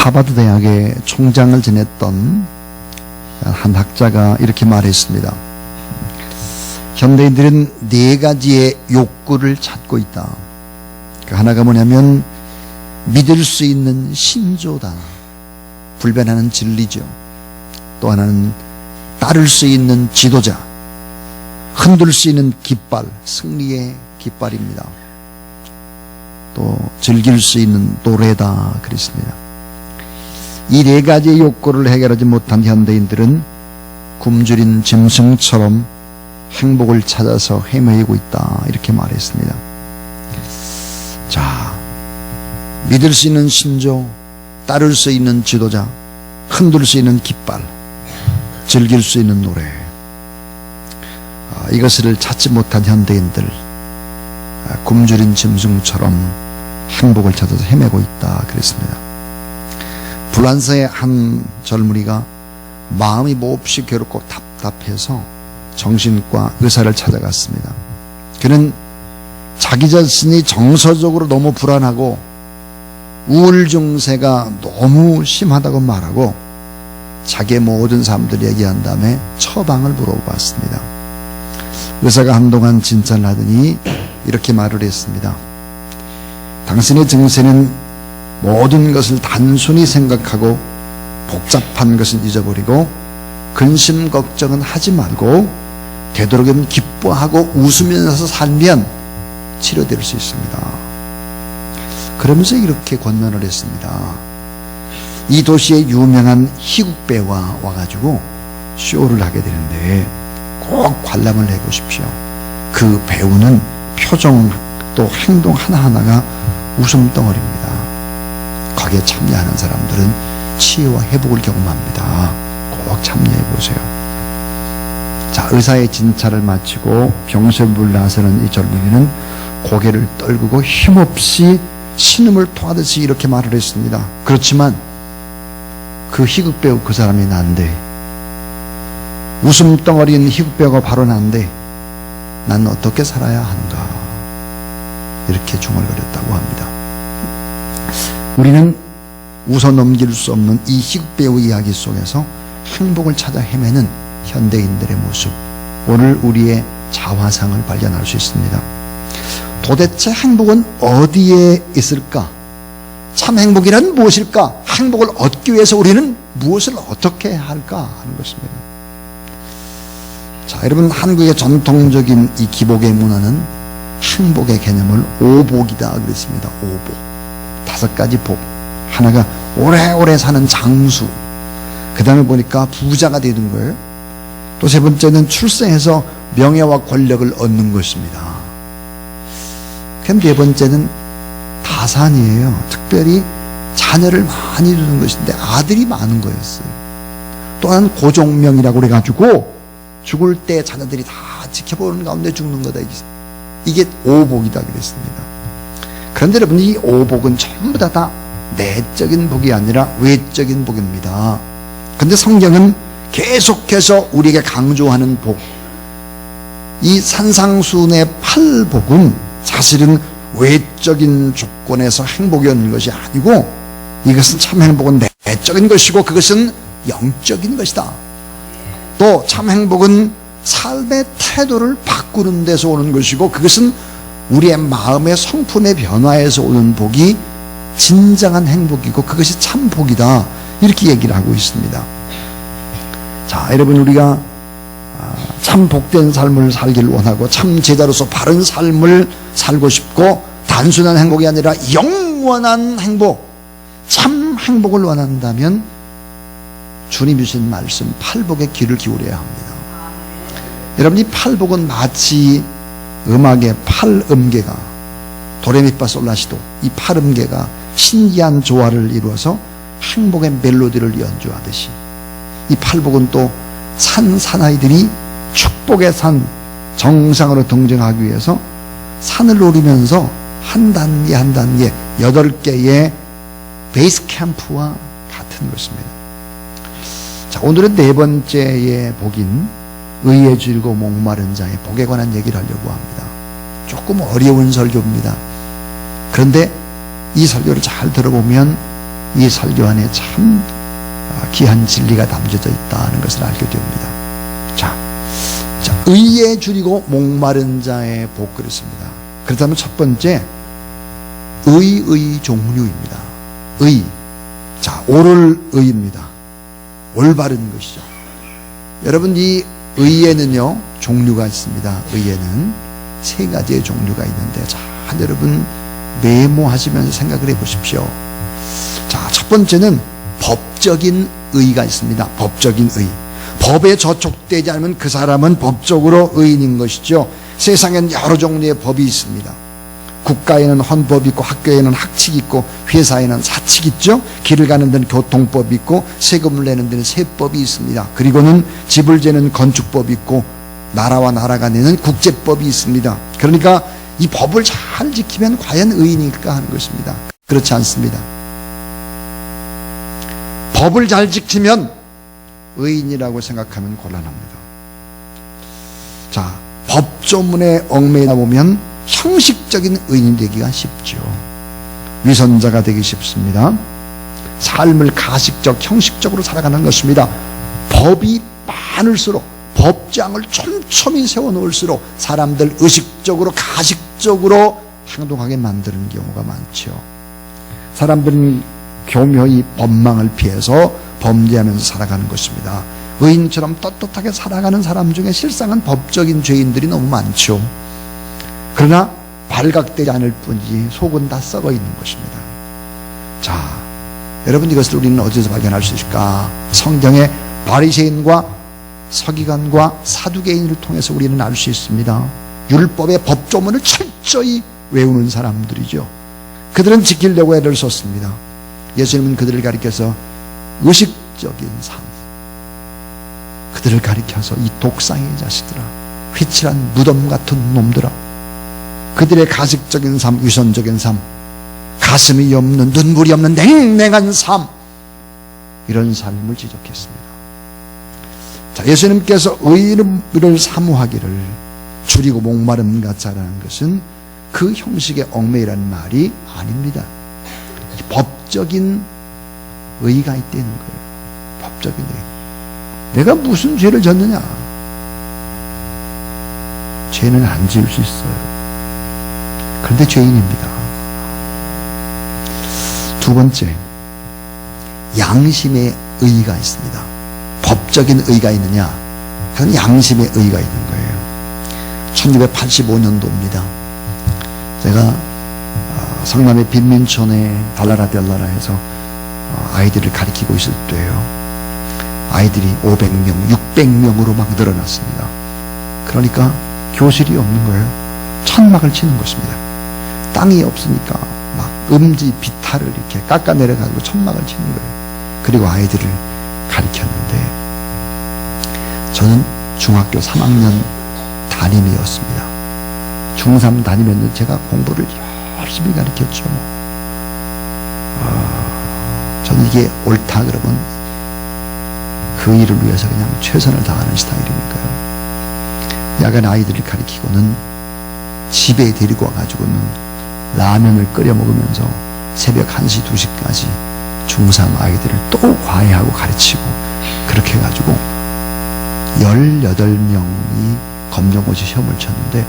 하버드 대학의 총장을 지냈던 한 학자가 이렇게 말했습니다. 현대인들은 네 가지의 욕구를 찾고 있다. 그 하나가 뭐냐면 믿을 수 있는 신조다. 불변하는 진리죠. 또 하나는 따를 수 있는 지도자, 흔들 수 있는 깃발, 승리의 깃발입니다. 또 즐길 수 있는 노래다 그랬습니다. 이 네 가지의 욕구를 해결하지 못한 현대인들은 굶주린 짐승처럼 행복을 찾아서 헤매고 있다 이렇게 말했습니다. 자, 믿을 수 있는 신조, 따를 수 있는 지도자, 흔들 수 있는 깃발, 즐길 수 있는 노래, 이것을 찾지 못한 현대인들, 굶주린 짐승처럼 행복을 찾아서 헤매고 있다 그랬습니다. 프랑스의 한 젊은이가 마음이 몹시 괴롭고 답답해서 정신과 의사를 찾아갔습니다. 그는 자기 자신이 정서적으로 너무 불안하고 우울 증세가 너무 심하다고 말하고 자기의 모든 삶들을 얘기한 다음에 처방을 물어봤습니다. 의사가 한동안 진찰을 하더니 이렇게 말을 했습니다. 당신의 증세는 모든 것을 단순히 생각하고 복잡한 것은 잊어버리고 근심 걱정은 하지 말고 되도록이면 기뻐하고 웃으면서 살면 치료될 수 있습니다. 그러면서 이렇게 권면을 했습니다. 이 도시의 유명한 희극 배우가 와가지고 쇼를 하게 되는데 꼭 관람을 해보십시오. 그 배우는 표정 또 행동 하나하나가 웃음덩어리입니다. 거기에 참여하는 사람들은 치유와 회복을 경험합니다. 꼭 참여해보세요. 자, 의사의 진찰을 마치고 병실을 나서는 이 젊은이는 고개를 떨구고 힘없이 신음을 토하듯이 이렇게 말을 했습니다. 그렇지만 그 희극배우 그 사람이 난데, 웃음덩어리인 희극배우가 바로 난데 난 어떻게 살아야 하는가, 이렇게 중얼거렸다고 합니다. 우리는 웃어 넘길 수 없는 이 희극배우 이야기 속에서 행복을 찾아 헤매는 현대인들의 모습, 오늘 우리의 자화상을 발견할 수 있습니다. 도대체 행복은 어디에 있을까? 참 행복이란 무엇일까? 행복을 얻기 위해서 우리는 무엇을 어떻게 해야 할까 하는 것입니다. 자, 여러분, 한국의 전통적인 이 기복의 문화는 행복의 개념을 오복이다 그랬습니다. 오복. 5가지 복. 하나가 오래오래 사는 장수. 그 다음에 보니까 부자가 되는 거예요. 또 3번째는 출세해서 명예와 권력을 얻는 것입니다. 그럼 4번째는 다산이에요. 특별히 자녀를 많이 두는 것인데 아들이 많은 거였어요. 또한 고종명이라고 그래가지고 죽을 때 자녀들이 다 지켜보는 가운데 죽는 거다. 이게 오복이다 그랬습니다. 그런데 여러분, 이 오복은 전부 다 내적인 복이 아니라 외적인 복입니다. 그런데 성경은 계속해서 우리에게 강조하는 복, 이 산상수훈의 8복은 사실은 외적인 조건에서 행복이 얻는 것이 아니고 이것은 참 행복은 내적인 것이고 그것은 영적인 것이다. 또 참 행복은 삶의 태도를 바꾸는 데서 오는 것이고 그것은 우리의 마음의 성품의 변화에서 오는 복이 진정한 행복이고 그것이 참 복이다, 이렇게 얘기를 하고 있습니다. 자, 여러분, 우리가 참 복된 삶을 살기를 원하고 참 제자로서 바른 삶을 살고 싶고 단순한 행복이 아니라 영원한 행복, 참 행복을 원한다면 주님이 주신 말씀 8복의 귀를 기울여야 합니다. 여러분, 이 8복은 마치 음악의 8음계가 도레미파솔라시도, 이 8음계가 신기한 조화를 이루어서 행복의 멜로디를 연주하듯이 이 8복은 또 사나이들이 축복의 산 정상으로 등정하기 위해서 산을 오르면서 한 단계 한 단계 8개의 베이스 캠프와 같은 것입니다. 자, 오늘은 4번째의 복인 의에 줄고 목마른 자의 복에 관한 얘기를 하려고 합니다. 조금 어려운 설교입니다. 그런데 이 설교를 잘 들어보면 이 설교 안에 참 귀한 진리가 담겨져 있다는 것을 알게 됩니다. 자, 의에 줄이고 목마른 자의 복 그랬습니다. 그렇다면 첫 번째, 의의 종류입니다. 의. 자, 옳을 의입니다. 올바른 것이죠. 여러분, 이 의에는요, 종류가 있습니다. 의에는 세 가지의 종류가 있는데, 자, 여러분, 메모하시면서 생각을 해 보십시오. 자, 첫 번째는 법적인 의가 있습니다. 법적인 의. 법에 저촉되지 않으면 그 사람은 법적으로 의인인 것이죠. 세상엔 여러 종류의 법이 있습니다. 국가에는 헌법이 있고, 학교에는 학칙이 있고, 회사에는 사칙이 있죠. 길을 가는 데는 교통법이 있고, 세금을 내는 데는 세법이 있습니다. 그리고는 집을 재는 건축법이 있고, 나라와 나라가 내는 국제법이 있습니다. 그러니까 이 법을 잘 지키면 과연 의인일까 하는 것입니다. 그렇지 않습니다. 법을 잘 지키면 의인이라고 생각하면 곤란합니다. 자, 법조문에 얽매이다 보면 형식적인 의인이 되기가 쉽죠. 위선자가 되기 쉽습니다. 삶을 가식적, 형식적으로 살아가는 것입니다. 법이 많을수록, 법장을 촘촘히 세워놓을수록 사람들 의식적으로, 가식적으로 행동하게 만드는 경우가 많죠. 사람들은 교묘히 법망을 피해서 범죄하면서 살아가는 것입니다. 의인처럼 떳떳하게 살아가는 사람 중에 실상은 법적인 죄인들이 너무 많죠. 그러나 발각되지 않을 뿐이지 속은 다 썩어 있는 것입니다. 자, 여러분, 이것을 우리는 어디서 발견할 수 있을까? 성경의 바리새인과 서기관과 사두개인을 통해서 우리는 알 수 있습니다. 율법의 법조문을 철저히 외우는 사람들이죠. 그들은 지키려고 애를 썼습니다. 예수님은 그들을 가리켜서 의식적인 삶, 그들을 가리켜서 이 독사의 자식들아, 휘칠한 무덤 같은 놈들아, 그들의 가식적인 삶, 위선적인 삶, 가슴이 없는, 눈물이 없는 냉랭한 삶, 이런 삶을 지적했습니다. 자, 예수님께서 의를 사모하기를 줄이고 목마름 같자라는 것은 그 형식의 얽매이라는 말이 아닙니다. 법적인 의가 있다는 거예요. 법적인 의. 내가 무슨 죄를 졌느냐? 죄는 안 지을 수 있어요. 그런데 죄인입니다. 두 번째, 양심의 의가 있습니다. 법적인 의가 있느냐? 그건 양심의 의가 있는 거예요. 1985년도입니다. 제가 성남의 빈민촌에 달라라 델라라에서 아이들을 가르치고 있을 때예요. 아이들이 500명, 600명으로 막 늘어났습니다. 그러니까 교실이 없는 거예요. 천막을 치는 것입니다. 땅이 없으니까 막 음지 비탈을 이렇게 깎아내려가지고 천막을 치는 거예요. 그리고 아이들을 가르쳤는데, 저는 중학교 3학년 담임이었습니다. 중3 담임이었는데 제가 공부를 열심히 가르쳤죠. 저는 이게 옳다 그러면 그 일을 위해서 그냥 최선을 다하는 스타일이니까요. 야간 아이들을 가르치고는 집에 데리고 와가지고는 라면을 끓여 먹으면서 새벽 1시, 2시까지 중3 아이들을 또 과외하고 가르치고, 그렇게 해가지고 18명이 검정고시 시험을 쳤는데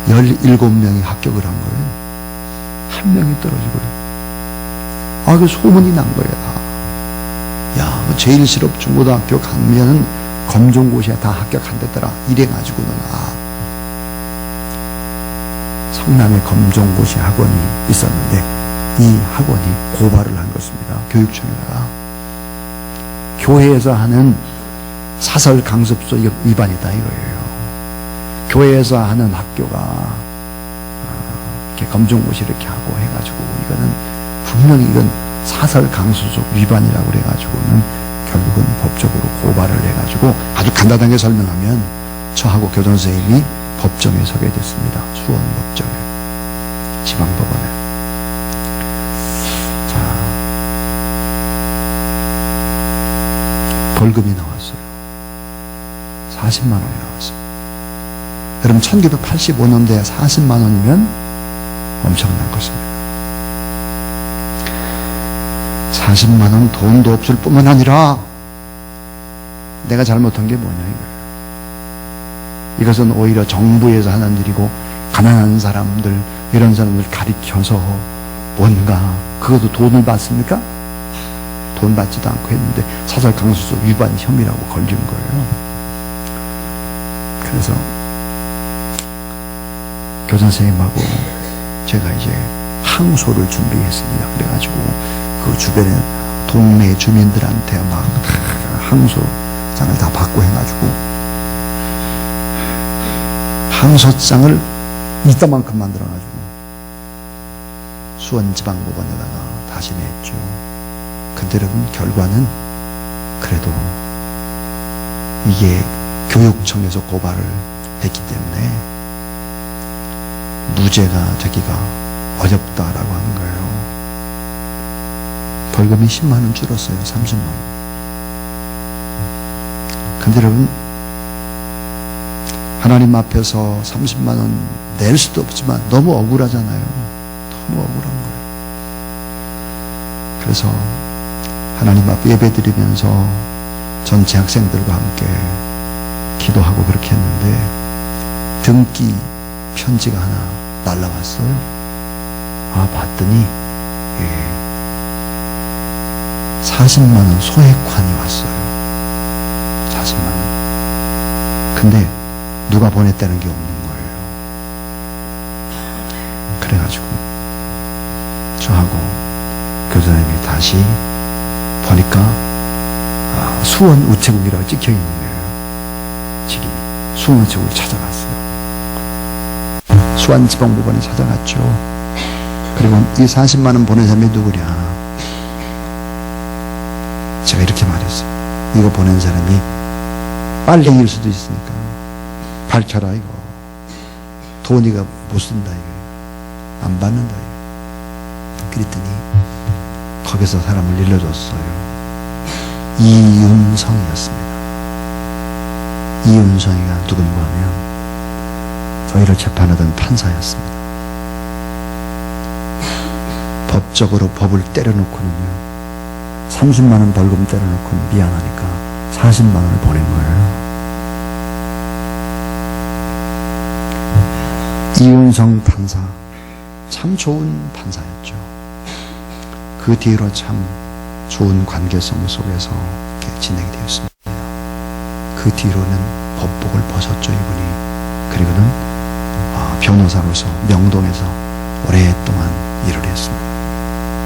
17명이 합격을 한 거예요. 한 명이 떨어지고요. 그 소문이 난 거예요, 다. 야, 제일 실업 중고등학교 가면은 검정고시에 다 합격한댔더라. 이래가지고는, 성남에 검정고시 학원이 있었는데, 이 학원이 고발을 한 것입니다. 교육청에다가. 교회에서 하는 사설 강습소 위반이다 이거예요. 교회에서 하는 학교가 이렇게 검정고시 이렇게 하고 해가지고, 이거는 분명히 이건 사설 강습소 위반이라고 그래가지고는 결국은 법적으로 고발을 해가지고, 아주 간단하게 설명하면 저하고 교장선생님이 법정에 서게 됐습니다. 수원법정에, 지방법원에. 자, 벌금이 나왔어요. 40만 원이 나왔어요. 여러분, 1985년도에 40만 원이면 엄청난 것입니다. 40만 원 돈도 없을 뿐만 아니라 내가 잘못한 게 뭐냐 이거예요. 이것은 오히려 정부에서 하는 일이고 가난한 사람들 이런 사람들 가리켜서 뭔가 그것도 돈을 받습니까? 돈 받지도 않고 했는데 사설 강수소 위반 혐의라고 걸린 거예요. 그래서 교장 선생님하고 제가 이제 항소를 준비했습니다. 그래가지고 그 주변에 동네 주민들한테 막 항소장을 다 받고 해가지고 항소장을 이따만큼 만들어가지고 수원지방법원에다가 다시 냈죠. 근데 여러분 결과는 그래도 이게 교육청에서 고발을 했기 때문에 무죄가 되기가 어렵다라고 하는 거예요. 벌금이 10만 원 줄었어요. 30만 원. 근데 여러분 하나님 앞에서 30만 원 낼 수도 없지만 너무 억울하잖아요. 너무 억울한 거예요. 그래서 하나님 앞에 예배드리면서 전체 학생들과 함께 기도하고 그렇게 했는데 등기 편지가 하나 날라왔어요. 봤더니 40만 원 소액환이 왔어요. 40만 원. 근데 누가 보냈다는 게 없는 거예요. 그래가지고 저하고 교사님이 다시 보니까 수원 우체국이라고 찍혀 있는 거예요. 지금 수원 우체국을 찾아갔어요. 수원지방법원에 찾아갔죠. 그리고 이 40만 원 보낸 사람이 누구냐? 제가 이렇게 말했어요. 이거 보낸 사람이 빨갱이일 수도 있으니까 밝혀라 이거. 돈이가 못 쓴다 이거. 안 받는다 이거. 그랬더니 거기서 사람을 일러줬어요. 이윤성이었습니다. 이윤성이가 누군가 하면 저희를 재판하던 판사였습니다. 법적으로 법을 때려놓고는요 30만 원 벌금 때려놓고는 미안하니까 40만 원을 보낸 거예요. 이윤성 판사 참 좋은 판사였죠. 그 뒤로 참 좋은 관계성 속에서 이렇게 진행이 되었습니다. 그 뒤로는 법복을 벗었죠 이분이. 그리고는 변호사로서 명동에서 오랫동안 일을 했습니다.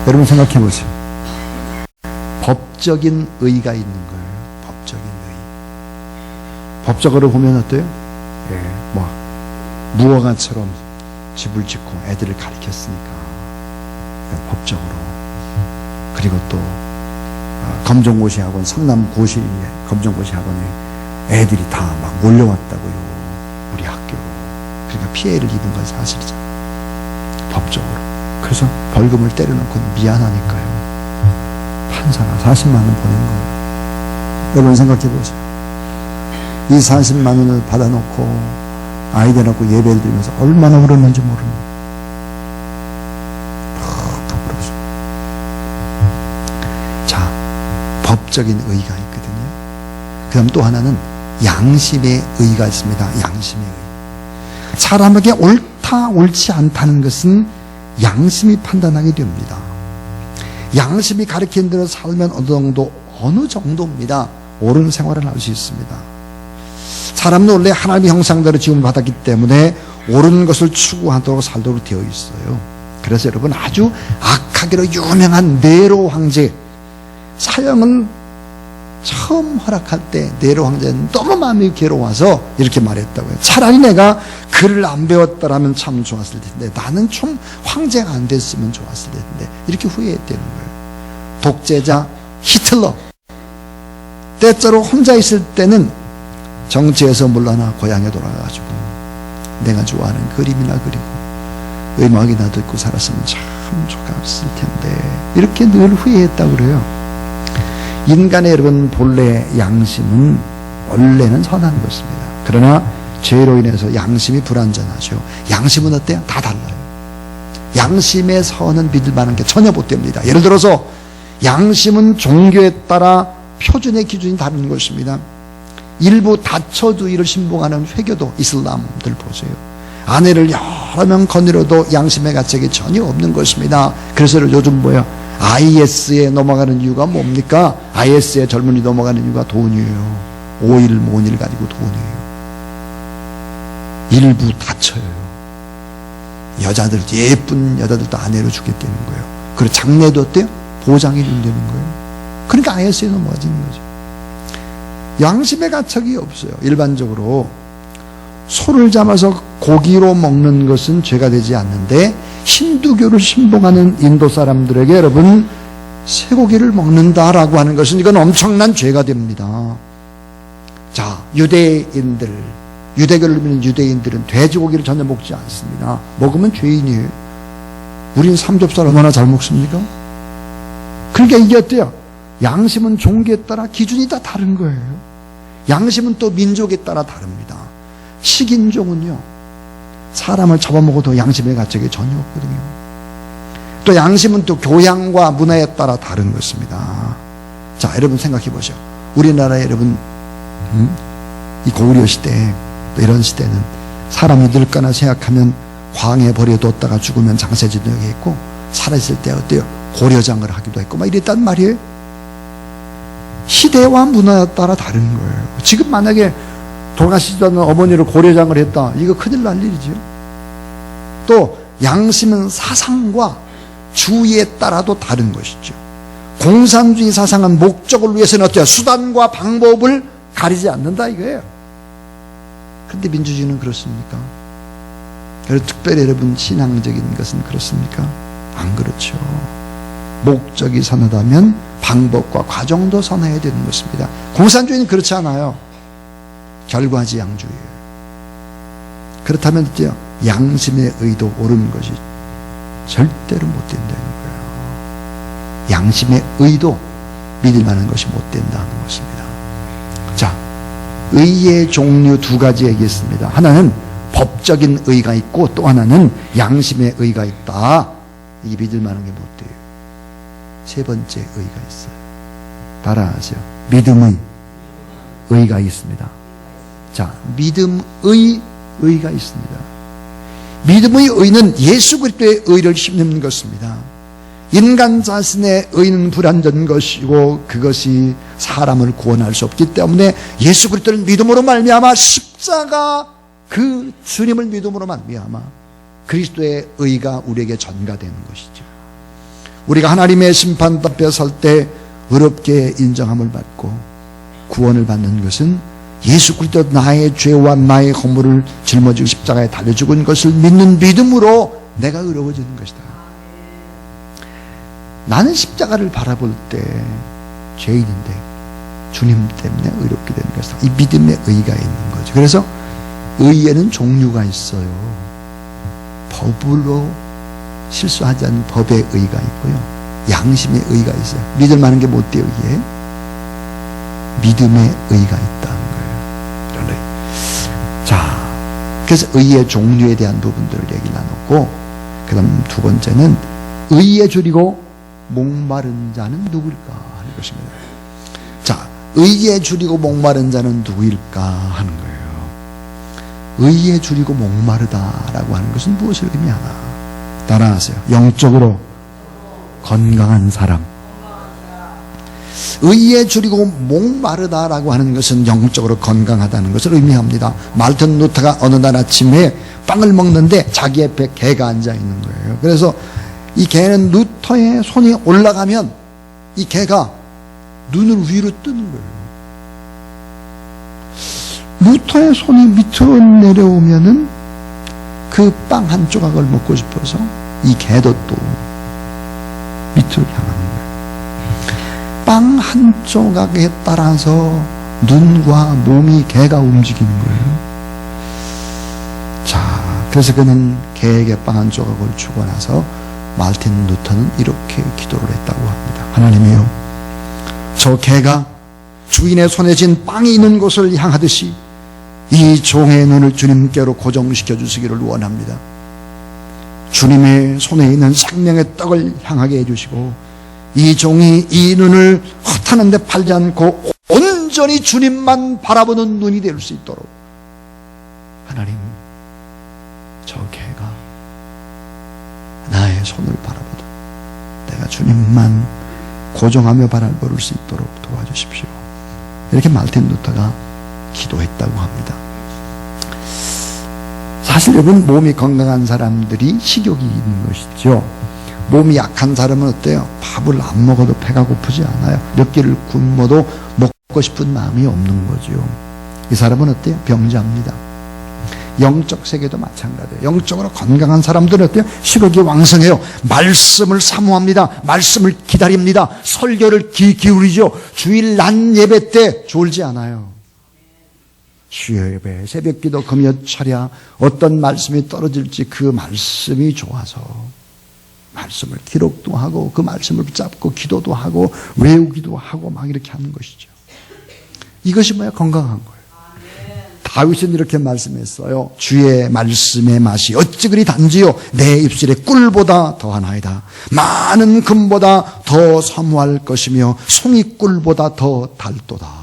여러분 생각해 보세요. 법적인 의가 있는 거예요. 법적인 의. 법적으로 보면 어때요? 무화과처럼 집을 짓고 애들을 가르쳤으니까 법적으로. 그리고 또 검정고시 학원, 성남고시 검정고시 학원에 애들이 다 막 몰려왔다고요. 우리 학교로. 그러니까 피해를 입은 건 사실이잖아요. 법적으로. 그래서 벌금을 때려놓고 미안하니까요. 판사가 40만 원 보낸 거예요. 여러분 생각해 보세요. 이 40만 원을 받아놓고 아이들 놓고 예배를 드리면서 얼마나 울었는지 모릅니다. 푹푹 울었어요. 자, 법적인 의가 있거든요. 그 다음 또 하나는 양심의 의가 있습니다. 양심의 의. 사람에게 옳다 옳지 않다는 것은 양심이 판단하게 됩니다. 양심이 가르치는 대로 살면 어느 정도입니다. 옳은 생활을 할 수 있습니다. 사람은 원래 하나님의 형상대로 지음을 받았기 때문에 옳은 것을 추구하도록 살도록 되어 있어요. 그래서 여러분 아주 악하기로 유명한 네로 황제 사형을 처음 허락할 때 네로 황제는 너무 마음이 괴로워서 이렇게 말했다고요. 차라리 내가 글을 안 배웠더라면 참 좋았을 텐데 나는 좀 황제가 안 됐으면 좋았을 텐데 이렇게 후회했다는 거예요. 독재자 히틀러 때때로 혼자 있을 때는 정치에서 물러나 고향에 돌아가가지고 내가 좋아하는 그림이나 그리고 음악이나 듣고 살았으면 참 좋았을 텐데 이렇게 늘 후회했다고 그래요. 인간의 여러분 본래 양심은 원래는 선한 것입니다. 그러나 죄로 인해서 양심이 불완전하죠. 양심은 어때요? 다 달라요. 양심의 선은 믿을 만한 게 전혀 못 됩니다. 예를 들어서 양심은 종교에 따라 표준의 기준이 다른 것입니다. 일부 다처주의를 신봉하는 회교도 이슬람들 보세요. 아내를 여러 명 거느려도 양심의 가책이 전혀 없는 것입니다. 그래서 요즘 뭐야? IS에 넘어가는 이유가 뭡니까? IS에 젊은이 넘어가는 이유가 돈이에요. 오일 모일 가지고 돈이에요. 일부 다쳐요. 여자들, 예쁜 여자들도 아내로 죽겠다는 거예요. 그리고 장래도 어때요? 보장해 준다는 거예요. 그러니까 IS에 넘어가지는 거죠. 양심의 가책이 없어요. 일반적으로 소를 잡아서 고기로 먹는 것은 죄가 되지 않는데, 힌두교를 신봉하는 인도 사람들에게 여러분 쇠고기를 먹는다라고 하는 것은 이건 엄청난 죄가 됩니다. 자, 유대교를 믿는 유대인들은 돼지고기를 전혀 먹지 않습니다. 먹으면 죄인이에요. 우린 삼겹살 얼마나 잘 먹습니까? 그러니까 이게 어때요? 양심은 종교에 따라 기준이 다 다른 거예요. 양심은 또 민족에 따라 다릅니다. 식인종은요, 사람을 잡아먹어도 양심의 가책이 전혀 없거든요. 또 양심은 또 교양과 문화에 따라 다른 것입니다. 자, 여러분 생각해 보죠. 우리나라에 여러분 이 고구려 시대, 또 이런 시대는 사람이 늙거나 생각하면 광에 버려뒀다가 죽으면 장세지도에 있고, 살아있을 때 어때요? 고려장을 하기도 했고 막 이랬단 말이에요. 시대와 문화에 따라 다른 거예요. 지금 만약에 돌아가시지 않는 어머니를 고려장을 했다, 이거 큰일 날 일이죠. 또 양심은 사상과 주의에 따라도 다른 것이죠. 공산주의 사상은 목적을 위해서는 어때요? 수단과 방법을 가리지 않는다 이거예요. 그런데 민주주의는 그렇습니까? 그리고 특별히 여러분 신앙적인 것은 그렇습니까? 안 그렇죠. 목적이 선하다면 방법과 과정도 선해야 되는 것입니다. 공산주의는 그렇지 않아요. 결과지향주의예요. 그렇다면 어때요? 양심의 의도 옳은 것이 절대로 못 된다는 거예요. 양심의 의도 믿을 만한 것이 못 된다는 것입니다. 자, 의의 종류 두 가지 얘기했습니다. 하나는 법적인 의가 있고, 또 하나는 양심의 의가 있다. 이게 믿을 만한 게 못 돼요. 세 번째 의가 있어요. 따라하세요. 믿음의 의가 있습니다. 자, 믿음의 의가 있습니다. 믿음의 의는 예수 그리스도의 의를 힘입는 것입니다. 인간 자신의 의는 불완전 것이고 그것이 사람을 구원할 수 없기 때문에 예수 그리스도를 믿음으로 말미암아 십자가 그 주님을 믿음으로 말미암아 그리스도의 의가 우리에게 전가되는 것이죠. 우리가 하나님의 심판 앞에 설 때 의롭게 인정함을 받고 구원을 받는 것은 예수 그리스도 나의 죄와 나의 허물을 짊어지고 십자가에 달려 죽은 것을 믿는 믿음으로 내가 의로워지는 것이다. 나는 십자가를 바라볼 때 죄인인데 주님 때문에 의롭게 되는 것이다. 이 믿음의 의가 있는 거죠. 그래서 의에는 종류가 있어요. 법으로 실수하지 않는 법의 의가 있고요, 양심의 의가 있어요. 믿을 만한 게 못 돼요. 이게 믿음의 의가 있다는 거예요. 이런 의. 자, 그래서 의의 종류에 대한 부분들을 얘기 나눴고, 그 다음 두 번째는 의에 줄이고 목마른 자는 누구일까 하는 것입니다. 자, 의에 줄이고 목마른 자는 누구일까 하는 거예요. 의에 줄이고 목마르다라고 하는 것은 무엇을 의미하나? 따라하세요. 영적으로 건강한 사람. 의에 줄이고 목마르다라고 하는 것은 영적으로 건강하다는 것을 의미합니다. 말튼 루터가 어느 날 아침에 빵을 먹는데 자기 옆에 개가 앉아 있는 거예요. 그래서 이 개는 루터의 손이 올라가면 이 개가 눈을 위로 뜨는 거예요. 루터의 손이 밑으로 내려오면은 그 빵 한 조각을 먹고 싶어서 이 개도 또 밑으로 향하는 거예요. 빵 한 조각에 따라서 눈과 몸이 개가 움직이는 거예요. 자, 그래서 그는 개에게 빵 한 조각을 주고 나서 말틴 루터는 이렇게 기도를 했다고 합니다. 하나님이여, 저 개가 주인의 손에 쥔 빵이 있는 곳을 향하듯이 이 종의 눈을 주님께로 고정시켜 주시기를 원합니다. 주님의 손에 있는 생명의 떡을 향하게 해주시고 이 종이 이 눈을 헛하는 데 팔지 않고 온전히 주님만 바라보는 눈이 될 수 있도록 하나님, 저 개가 나의 손을 바라보다 내가 주님만 고정하며 바라볼 수 있도록 도와주십시오. 이렇게 말틴 루터가 기도했다고 합니다. 사실 여러분, 몸이 건강한 사람들이 식욕이 있는 것이죠. 몸이 약한 사람은 어때요? 밥을 안 먹어도 배가 고프지 않아요. 몇 끼를 굶어도 먹고 싶은 마음이 없는 거죠. 이 사람은 어때요? 병자입니다. 영적 세계도 마찬가지예요. 영적으로 건강한 사람들은 어때요? 식욕이 왕성해요. 말씀을 사모합니다. 말씀을 기다립니다. 설교를 기울이죠. 주일 낮 예배 때 졸지 않아요. 주여 예배, 새벽기도, 금요철야 어떤 말씀이 떨어질지 그 말씀이 좋아서 말씀을 기록도 하고 그 말씀을 붙잡고 기도도 하고 외우기도 하고 막 이렇게 하는 것이죠. 이것이 뭐야? 건강한 거예요. 다윗은 이렇게 말씀했어요. 주의 말씀의 맛이 어찌 그리 단지요, 내 입술에 꿀보다 더하나이다. 많은 금보다 더 사모할 것이며 송이꿀보다 더 달도다.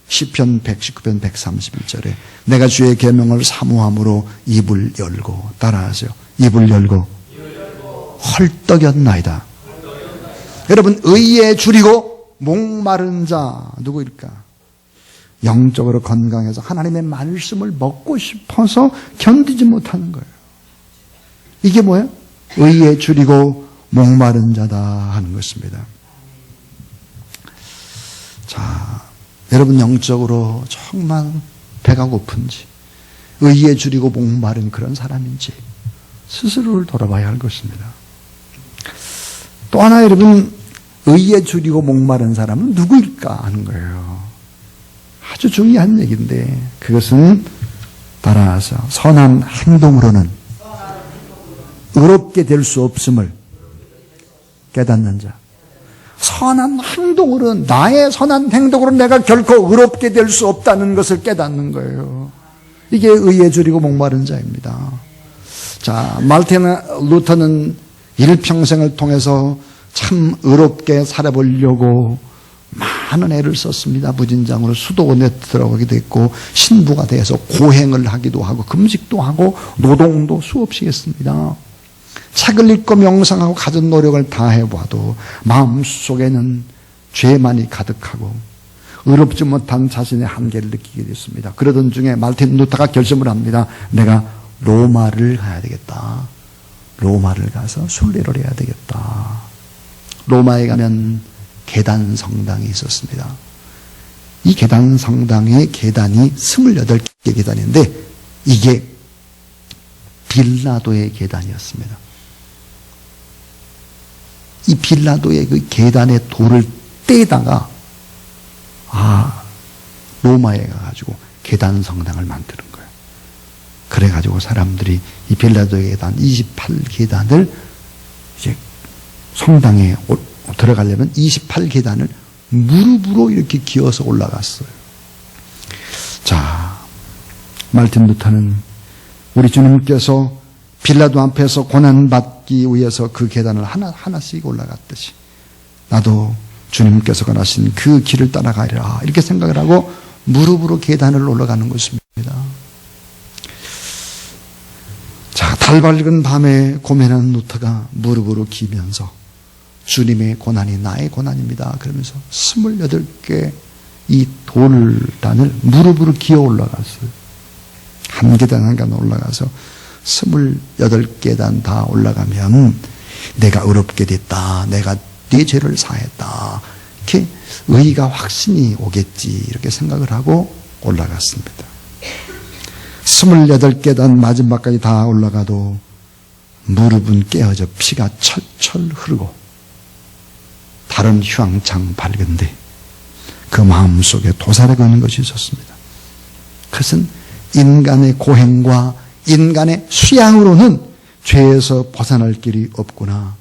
시편 119편 131절에 내가 주의 계명을 사모함으로 입을 열고, 따라하세요. 입을 열고 헐떡였나이다. 여러분, 의에 줄이고 목마른 자 누구일까? 영적으로 건강해서 하나님의 말씀을 먹고 싶어서 견디지 못하는 거예요. 이게 뭐예요? 의에 줄이고 목마른 자다 하는 것입니다. 자, 여러분, 영적으로 정말 배가 고픈지, 의에 줄이고 목마른 그런 사람인지 스스로를 돌아봐야 할 것입니다. 또 하나, 여러분, 의에 줄이고 목마른 사람은 누구일까 하는 거예요. 아주 중요한 얘기인데, 그것은 따라서 선한 행동으로는 의롭게 될 수 없음을 깨닫는 자. 선한 행동으로는, 나의 선한 행동으로 내가 결코 의롭게 될 수 없다는 것을 깨닫는 거예요. 이게 의에 줄이고 목마른 자입니다. 자, 말틴 루터는 일평생을 통해서 참 의롭게 살아보려고 많은 애를 썼습니다. 무진장으로 수도원에 들어가기도 했고 신부가 돼서 고행을 하기도 하고 금식도 하고 노동도 수없이 했습니다. 책을 읽고 명상하고 가진 노력을 다 해봐도 마음속에는 죄만이 가득하고 의롭지 못한 자신의 한계를 느끼게 됐습니다. 그러던 중에 말틴 루터가 결심을 합니다. 내가 로마를 가야 되겠다. 로마를 가서 순례를 해야 되겠다. 로마에 가면 계단 성당이 있었습니다. 이 계단 성당의 계단이 28개 계단인데 이게 빌라도의 계단이었습니다. 이 빌라도의 그 계단의 돌을 떼다가 로마에 가가지고 계단 성당을 만드는 거예요. 그래가지고 사람들이 이 빌라도의 계단 28계단을 이제 성당에 들어가려면 28계단을 무릎으로 이렇게 기어서 올라갔어요. 자, 말틴 루터는 우리 주님께서 빌라도 앞에서 고난받기 위해서 그 계단을 하나씩 올라갔듯이 나도 주님께서 가신 그 길을 따라가리라 이렇게 생각을 하고 무릎으로 계단을 올라가는 것입니다. 자, 달 밝은 밤에 고민하는 루터가 무릎으로 기면서 주님의 고난이 나의 고난입니다 그러면서 28개 이 돌단을 무릎으로 기어 올라갔어요. 한 계단 한 계단 올라가서 28계단 다 올라가면 내가 의롭게 됐다. 내가 네 죄를 사했다. 이렇게 의의가 확신이 오겠지. 이렇게 생각을 하고 올라갔습니다. 28계단 마지막까지 다 올라가도 무릎은 깨어져 피가 철철 흐르고 달은 휘황창 밝은데 그 마음속에 도사리고 있는 것이 있었습니다. 그것은 인간의 고행과 인간의 수양으로는 죄에서 벗어날 길이 없구나.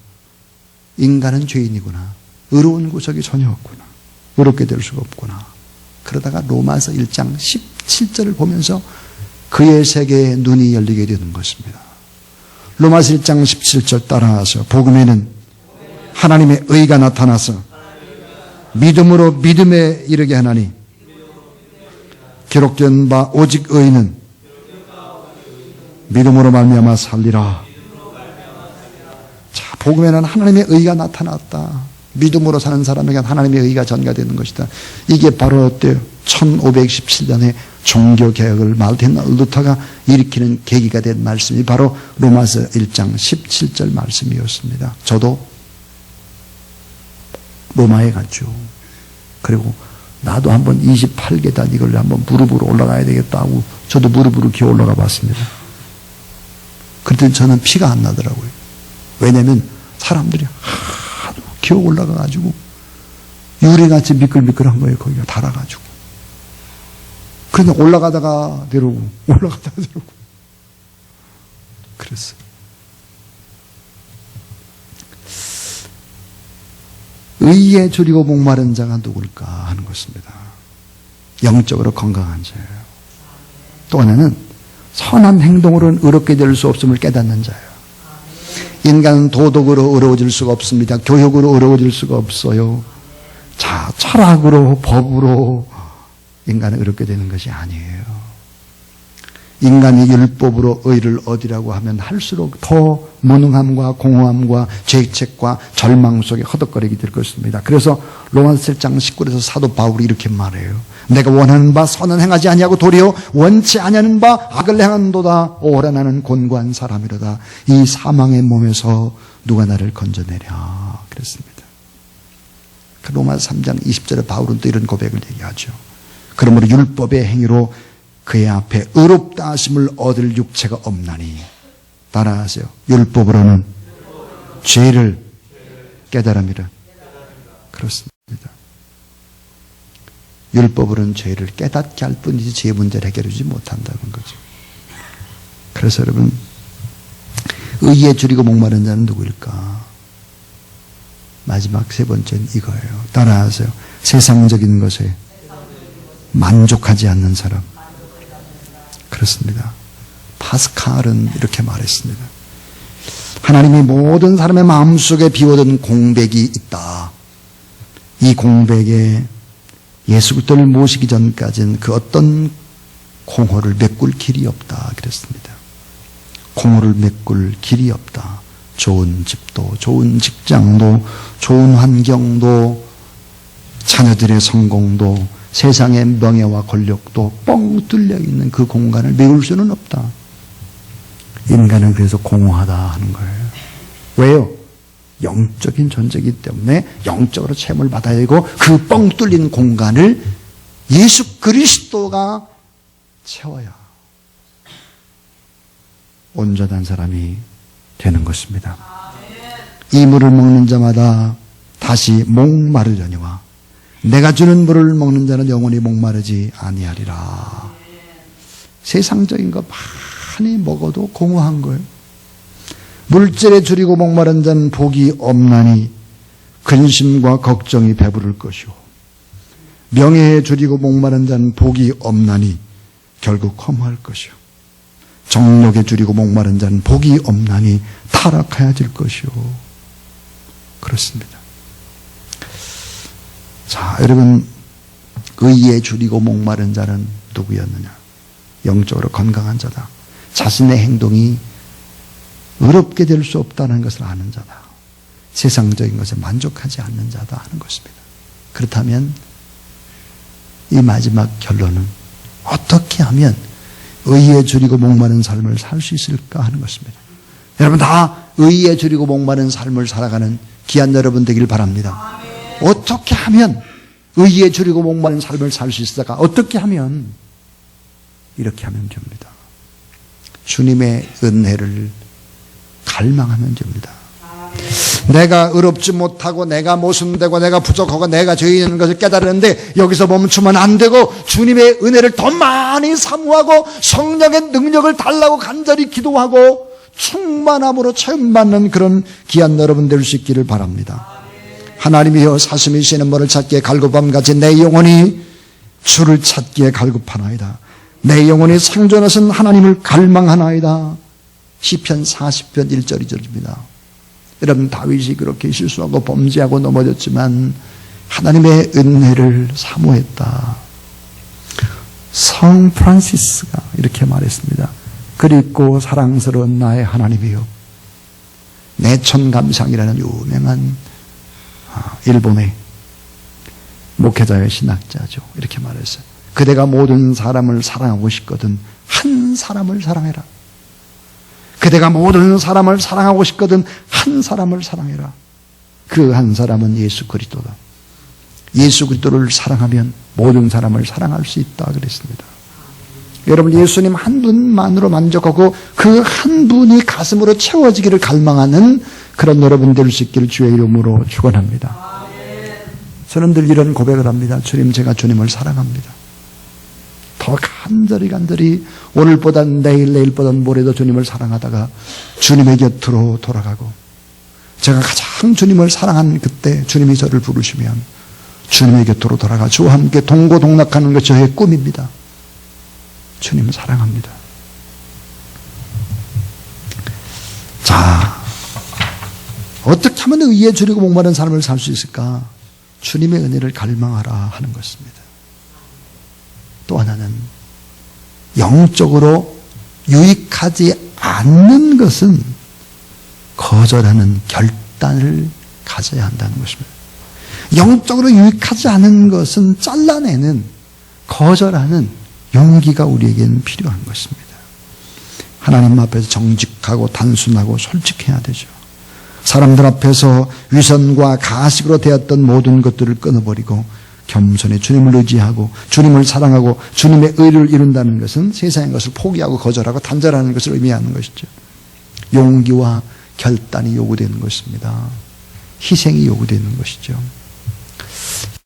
인간은 죄인이구나. 의로운 구석이 전혀 없구나. 의롭게 될 수가 없구나. 그러다가 로마서 1장 17절을 보면서 그의 세계에 눈이 열리게 되는 것입니다. 로마서 1장 17절 따라와서 복음에는 하나님의 의가 나타나서 믿음으로 믿음에 이르게 하나니 기록된 바 오직 의인은 믿음으로 말미암아 살리라. 자, 복음에는 하나님의 의가 나타났다. 믿음으로 사는 사람에게 하나님의 의가 전가되는 것이다. 이게 바로 어때요? 1517년에 종교개혁을 마르틴 루터가 일으키는 계기가 된 말씀이 바로 로마서 1장 17절 말씀이었습니다. 저도 로마에 갔죠. 그리고 나도 한번 28계단 이걸 한번 무릎으로 올라가야 되겠다 하고 저도 무릎으로 기어 올라가 봤습니다. 그랬더니 저는 피가 안 나더라고요. 왜냐면 사람들이 하도 기어 올라가가지고 유리같이 미끌미끌한 거예요. 거기가 달아가지고. 그런데 올라가다가 내려오고 올라가다가 내려오고 그랬어요. 의에 줄이고 목마른 자가 누굴까 하는 것입니다. 영적으로 건강한 자예요. 또 하나는 선한 행동으로는 의롭게 될 수 없음을 깨닫는 자예요. 인간은 도덕으로 의로워질 수가 없습니다. 교육으로 의로워질 수가 없어요. 자, 철학으로, 법으로 인간은 의롭게 되는 것이 아니에요. 인간이 율법으로 의를 얻으려고 하면 할수록 더 무능함과 공허함과 죄책과 절망 속에 허덕거리게 될 것입니다. 그래서 로마서 7장 19절에서 사도 바울이 이렇게 말해요. 내가 원하는 바 선은 행하지 아니하고 도리어 원치 아니하는 바 악을 행하는도다. 오라 나는 곤고한 사람이로다. 이 사망의 몸에서 누가 나를 건져내랴 그랬습니다. 그 로마서 3장 20절에 바울은 또 이런 고백을 얘기하죠. 그러므로 율법의 행위로 그의 앞에 의롭다 하심을 얻을 육체가 없나니 따라하세요. 율법으로는 죄를 깨달음이라. 그렇습니다. 율법으로는 죄를 깨닫게 할 뿐이지 죄 문제를 해결해 주지 못한다는 거죠. 그래서 여러분 의에 줄이고 목마른 자는 누구일까? 마지막 세 번째는 이거예요. 따라하세요. 세상적인 것에 만족하지 않는 사람. 그렇습니다. 파스칼은 이렇게 말했습니다. 하나님이 모든 사람의 마음속에 비워둔 공백이 있다. 이 공백에 예수 그리스도를 모시기 전까지는 그 어떤 공허를 메꿀 길이 없다 그랬습니다. 공허를 메꿀 길이 없다. 좋은 집도, 좋은 직장도, 좋은 환경도, 자녀들의 성공도, 세상의 명예와 권력도 뻥 뚫려 있는 그 공간을 메울 수는 없다. 인간은 그래서 공허하다 하는 거예요. 왜요? 영적인 존재이기 때문에 영적으로 체험을 받아야 되고 그 뻥 뚫린 공간을 예수 그리스도가 채워야 온전한 사람이 되는 것입니다. 이 물을 먹는 자마다 다시 목마르려니와 내가 주는 물을 먹는 자는 영원히 목마르지 아니하리라. 세상적인 거 많이 먹어도 공허한 거예요. 물질에 줄이고 목마른 자는 복이 없나니 근심과 걱정이 배부를 것이요 명예에 줄이고 목마른 자는 복이 없나니 결국 허무할 것이요 정욕에 줄이고 목마른 자는 복이 없나니 타락하여질 것이요. 그렇습니다. 자, 여러분 의에 줄이고 목마른 자는 누구였느냐? 영적으로 건강한 자다. 자신의 행동이 의롭게 될 수 없다는 것을 아는 자다. 세상적인 것에 만족하지 않는 자다 하는 것입니다. 그렇다면 이 마지막 결론은 어떻게 하면 의에 줄이고 목마른 삶을 살 수 있을까 하는 것입니다. 여러분 다 의에 줄이고 목마른 삶을 살아가는 귀한 여러분 되길 바랍니다. 어떻게 하면 의에 줄이고 목마른 삶을 살 수 있을까? 어떻게 하면? 이렇게 하면 됩니다. 주님의 은혜를 갈망하면 됩니다. 내가 의롭지 못하고 내가 모순되고 내가 부족하고 내가 죄인인 것을 깨달았는데 여기서 멈추면 안 되고 주님의 은혜를 더 많이 사모하고 성령의 능력을 달라고 간절히 기도하고 충만함으로 체험받는 그런 귀한 여러분 될 수 있기를 바랍니다. 하나님이여 사슴이 쉬는 벌을 찾기에 갈급함같이 내 영혼이 주를 찾기에 갈급하나이다. 내 영혼이 생존하신 하나님을 갈망하나이다. 시편 40편 1절 2절입니다. 여러분, 다윗이 그렇게 실수하고 범죄하고 넘어졌지만 하나님의 은혜를 사모했다. 성 프란시스가 이렇게 말했습니다. 그립고 사랑스러운 나의 하나님이요, 내천감상이라는 유명한 일본의 목회자의 신학자죠. 이렇게 말했어요. 그대가 모든 사람을 사랑하고 싶거든 한 사람을 사랑해라. 그대가 모든 사람을 사랑하고 싶거든 한 사람을 사랑해라. 그 한 사람은 예수 그리스도다. 예수 그리스도를 사랑하면 모든 사람을 사랑할 수 있다 그랬습니다. 여러분, 예수님 한 분만으로 만족하고 그 한 분이 가슴으로 채워지기를 갈망하는 그런 여러분 될 수 있기를 주의 이름으로 축원합니다. 저는 늘 이런 고백을 합니다. 주님, 제가 주님을 사랑합니다. 더 간절히 오늘보단 내일, 내일보단 모레도 주님을 사랑하다가 주님의 곁으로 돌아가고, 제가 가장 주님을 사랑한 그때 주님이 저를 부르시면 주님의 곁으로 돌아가 주와 함께 동고동락하는 것이 저의 꿈입니다. 주님을 사랑합니다. 자, 어떻게 하면 의에 줄이고 목마른 삶을 살 수 있을까? 주님의 은혜를 갈망하라 하는 것입니다. 또 하나는 영적으로 유익하지 않는 것은 거절하는 결단을 가져야 한다는 것입니다. 영적으로 유익하지 않은 것은 잘라내는, 거절하는 용기가 우리에게는 필요한 것입니다. 하나님 앞에서 정직하고 단순하고 솔직해야 되죠. 사람들 앞에서 위선과 가식으로 되었던 모든 것들을 끊어버리고 겸손히 주님을 의지하고 주님을 사랑하고 주님의 의를 이룬다는 것은 세상의 것을 포기하고 거절하고 단절하는 것을 의미하는 것이죠. 용기와 결단이 요구되는 것입니다. 희생이 요구되는 것이죠.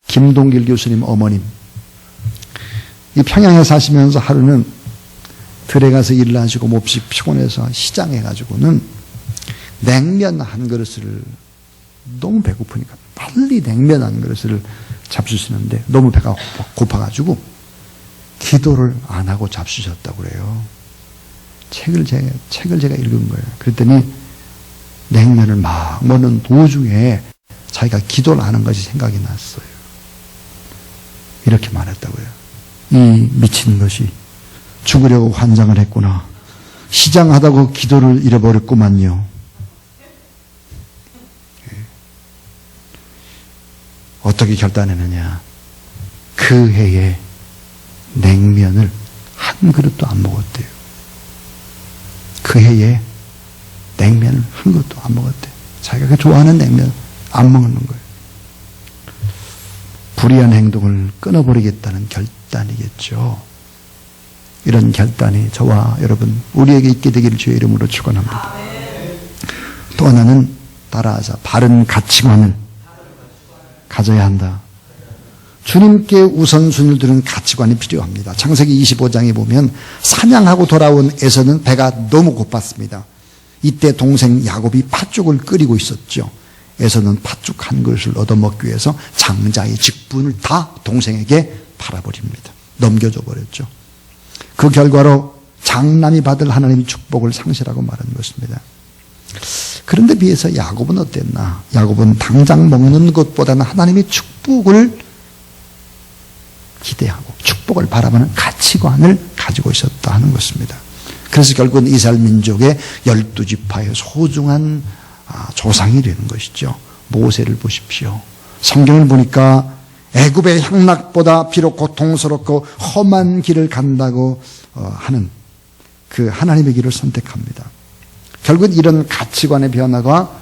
김동길 교수님 어머님, 이 평양에 사시면서 하루는 들에 가서 일을 하시고 몹시 피곤해서 시장에 가지고는 냉면 한 그릇을, 너무 배고프니까 빨리 냉면 한 그릇을 잡수시는데 너무 배가 고파가지고 기도를 안 하고 잡수셨다고 그래요. 책을 제가 읽은 거예요. 그랬더니 냉면을 막 먹는 도중에 자기가 기도를 하는 것이 생각이 났어요. 이렇게 말했다고요. 이 미친 것이 죽으려고 환장을 했구나. 시장하다고 기도를 잃어버렸구만요. 어떻게 결단했느냐. 그 해에 냉면을 한 그릇도 안 먹었대요. 그 해에 냉면을 한 그릇도 안 먹었대요. 자기가 좋아하는 냉면 안 먹는 거예요. 불의한 행동을 끊어버리겠다는 결단이겠죠. 이런 결단이 저와 여러분 우리에게 있게 되기를 주의 이름으로 축원합니다. 또 하나는 따라하자. 바른 가치관을 가져야 한다. 주님께 우선순위를 두는 가치관이 필요합니다. 창세기 25장에 보면 사냥하고 돌아온 에서는 배가 너무 고팠습니다. 이때 동생 야곱이 팥죽을 끓이고 있었죠. 에서는 팥죽 한 그릇을 얻어먹기 위해서 장자의 직분을 다 동생에게 팔아버립니다. 넘겨줘 버렸죠. 그 결과로 장남이 받을 하나님의 축복을 상실하고 말한 것입니다. 그런데 비해서 야곱은 어땠나? 야곱은 당장 먹는 것보다는 하나님의 축복을 기대하고 축복을 바라보는 가치관을 가지고 있었다 하는 것입니다. 그래서 결국은 이스라엘 민족의 12지파의 소중한 조상이 되는 것이죠. 모세를 보십시오. 성경을 보니까 애굽의 향락보다 비록 고통스럽고 험한 길을 간다고 하는 그 하나님의 길을 선택합니다. 결국 이런 가치관의 변화가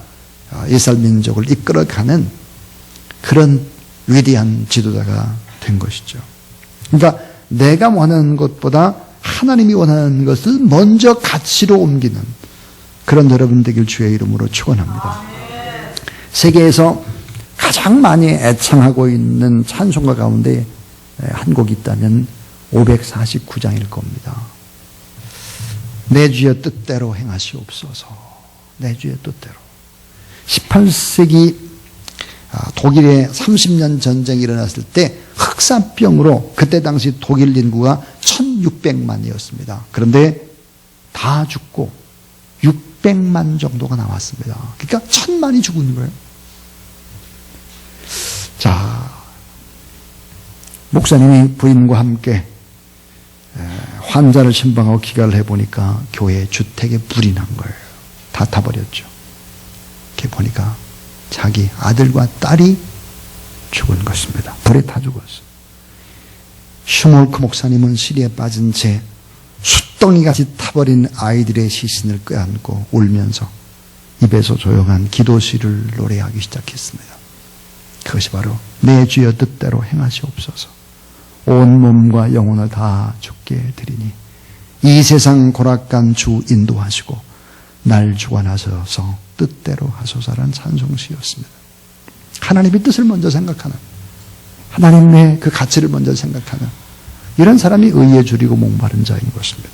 이스라엘 민족을 이끌어가는 그런 위대한 지도자가 된 것이죠. 그러니까 내가 원하는 것보다 하나님이 원하는 것을 먼저 가치로 옮기는 그런 여러분 되길 주의 이름으로 축원합니다. 세계에서 가장 많이 애창하고 있는 찬송가 가운데 한 곡이 있다면 549장일 겁니다. 내 주의 뜻대로 행하시옵소서. 내 주의 뜻대로. 18세기 독일에 30년 전쟁이 일어났을 때 흑사병으로 그때 당시 독일 인구가 1600만이었습니다. 그런데 다 죽고 600만 정도가 나왔습니다. 그러니까 1000만이 죽은 거예요. 자, 목사님이 부인과 함께 환자를 신방하고 기가를 해보니까 교회 주택에 불이 난 거예요. 다 타버렸죠. 이렇게 보니까 자기 아들과 딸이 죽은 것입니다. 불에 타 죽었어요. 슈몰크 목사님은 시리에 빠진 채 숫덩이같이 타버린 아이들의 시신을 껴안고 울면서 입에서 조용한 기도시를 노래하기 시작했습니다. 그것이 바로 내 주여 뜻대로 행하시옵소서. 온 몸과 영혼을 다 주께 드리니 이 세상 고락간 주 인도하시고 날 주관하셔서 뜻대로 하소서라는 찬송시였습니다. 하나님의 뜻을 먼저 생각하는, 하나님의 그 가치를 먼저 생각하는 이런 사람이 의에 줄이고 목마른 자인 것입니다.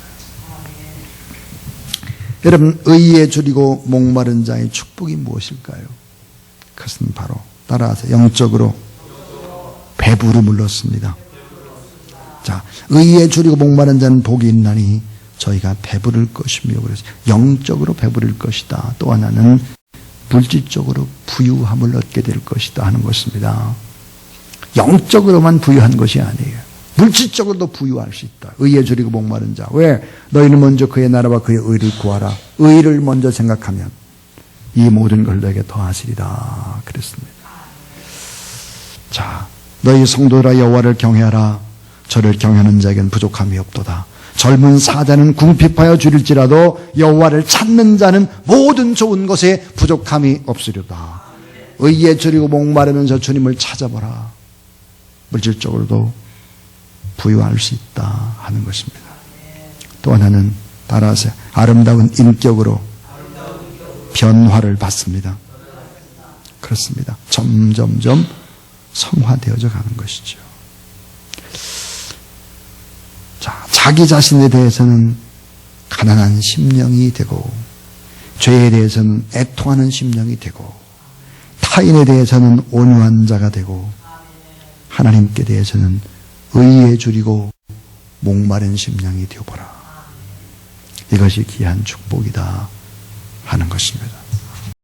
여러분, 의에 줄이고 목마른 자의 축복이 무엇일까요? 그것은 바로 따라서 영적으로 배부름을 얻습니다. 자, 의에 줄이고 목마른 자는 복이 있나니 저희가 배부를 것이며, 그래서 영적으로 배부를 것이다. 또 하나는 물질적으로 부유함을 얻게 될 것이다 하는 것입니다. 영적으로만 부유한 것이 아니에요. 물질적으로도 부유할 수 있다. 의에 줄이고 목마른 자. 왜? 너희는 먼저 그의 나라와 그의 의를 구하라. 의를 먼저 생각하면 이 모든 걸 너에게 더하시리라 그랬습니다. 자, 너희 성도라 여호와를 경외하라. 저를 경외하는 자에겐 부족함이 없도다. 젊은 사자는 궁핍하여 줄일지라도 여호와를 찾는 자는 모든 좋은 것에 부족함이 없으리로다. 의에 줄이고 목마르면서 주님을 찾아보라. 물질적으로도 부유할 수 있다 하는 것입니다. 또 하나는 따라서 아름다운 인격으로 변화를 받습니다. 그렇습니다. 점점점 성화되어져 가는 것이죠. 자, 자기 자신에 대해서는 가난한 심령이 되고, 죄에 대해서는 애통하는 심령이 되고, 타인에 대해서는 온유한 자가 되고, 하나님께 대해서는 의에 줄이고 목마른 심령이 되어보라. 이것이 귀한 축복이다 하는 것입니다.